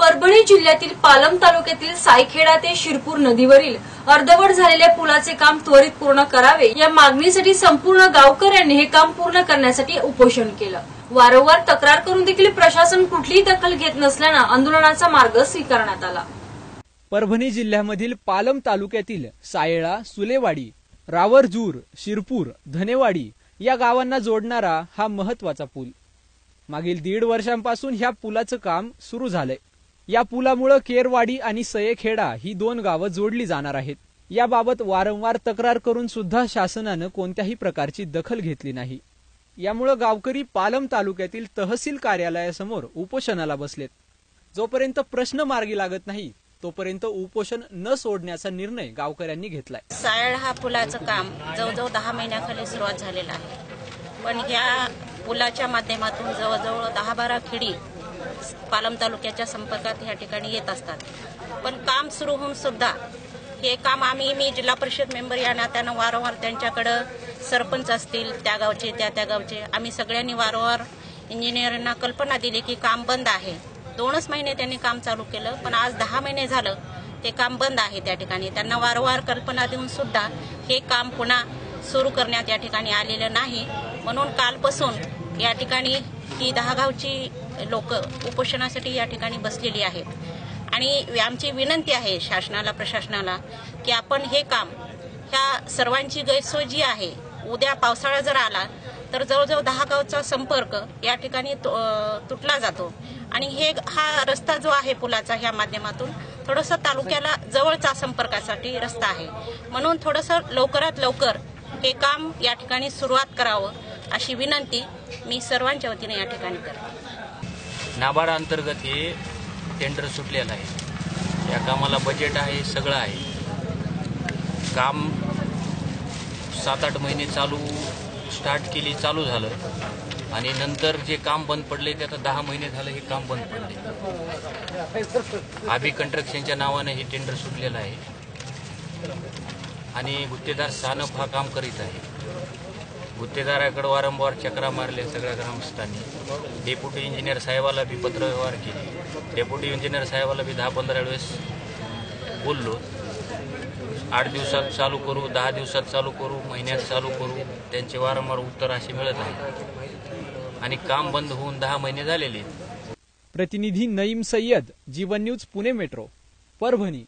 परभणी जिल्ह्यातील पालम तालुक्यातील सायखेडा ते शिरपूर नदीवरील अर्धवट झालेल्या पुलाचे काम त्वरित पूर्ण करावे या मागणीसाठी संपूर्ण गावकऱ्यांनी हे काम पूर्ण करण्यासाठी उपोषण केलं। वारंवार तक्रार करून देखील प्रशासन कुठलीही दखल घेत नसल्याने आंदोलनाचा मार्ग स्वीकारण्यात आला। परभणी जिल्ह्यामधील पालम तालुक्यातील सायळा, सुलेवाडी, रावरजूर, शिरपूर, धनेवाडी या गावांना जोडणारा हा महत्वाचा पूल मागील 1.5 वर्षांपासून ह्या पुलाचं काम सुरू झालंय। या पुलामुळे केरवाडी आणि सयेखेडा ही 2 गावं जोडली जाणार आहेत। याबाबत वारंवार तक्रार करून सुद्धा शासनानं कोणत्याही प्रकारची दखल घेतली नाही। यामुळे गावकरी पालम तालुक्यातील तहसील कार्यालयासमोर उपोषणाला बसलेत। जोपर्यंत प्रश्न मार्गी लागत नाही तोपर्यंत उपोषण न सोडण्याचा निर्णय गावकऱ्यांनी घेतलाय। सायळ हा पुलाचं काम जवळजवळ 10 महिन्याखाली सुरुवात झालेलं आहे, पण या पुलाच्या माध्यमातून जवळजवळ 10-12 खेडी पालम तालुक्याच्या संपर्कात या ठिकाणी येत असतात। पण काम सुरू होऊन सुद्धा हे काम मी जिल्हा परिषद मेंबर या नात्यानं वारंवार त्यांच्याकडे सरपंच असतील त्या गावचे त्या गावचे आम्ही सगळ्यांनी वारंवार इंजिनियरांना कल्पना दिली की काम बंद आहे। 2च महिने त्यांनी काम चालू केलं, पण आज 10 महिने झालं ते काम बंद आहे। त्या ठिकाणी त्यांना वारंवार कल्पना देऊन सुद्धा हे काम पुन्हा सुरू करण्यात या ठिकाणी आलेलं नाही। म्हणून कालपासून या ठिकाणी ही 10 गावची लोक उपोषणासाठी या ठिकाणी बसलेली आहेत आणि आमची विनंती आहे शासनाला, प्रशासनाला की आपण हे काम ह्या सर्वांची गैरसोय जी आहे, उद्या पावसाळा जर आला तर जवळजवळ 10 गावचा संपर्क या ठिकाणी तुटला जातो आणि हा रस्ता जो आहे पुलाचा ह्या माध्यमातून थोडंसं तालुक्याला जवळचा संपर्कासाठी रस्ता आहे। म्हणून थोडंसं लवकरात लवकर हे काम या ठिकाणी सुरुवात करावं अशी विनंती मी सर्वांच्या वतीने या ठिकाणी करते। नाबार्ड अंतर्गत हे टेंडर सुटलेलं आहे। या कामाला बजेट आहे, सगळं आहे। काम 7-8 महिने चालू झालं आणि नंतर जे काम बंद पडले ते आता 10 महिने झालं हे काम बंद पडले। आबी कंस्ट्रक्शनच्या नावाने हे टेंडर सुटलेलं आहे आणि गुत्तेदार सानप हा काम करीत आहे। गुत्तेदाराकडे वारंवार चक्रा मारल्या सगळ्या ग्रामस्थांनी। डेप्युटी इंजिनियर साहेबाला बी पत्रव्यवहार केले। डेप्युटी इंजिनियर साहेबाला बी 10-15 वेळेस बोललो, 8 दिवसात चालू करू, 10 दिवसात चालू करू, महिन्यात चालू करू। त्यांचे वारंवार उत्तर असे मिळत आहे आणि काम बंद होऊन 10 महिने झालेले। प्रतिनिधी नईम सय्यद, जीवन न्यूज, पुणे मेट्रो, परभणी।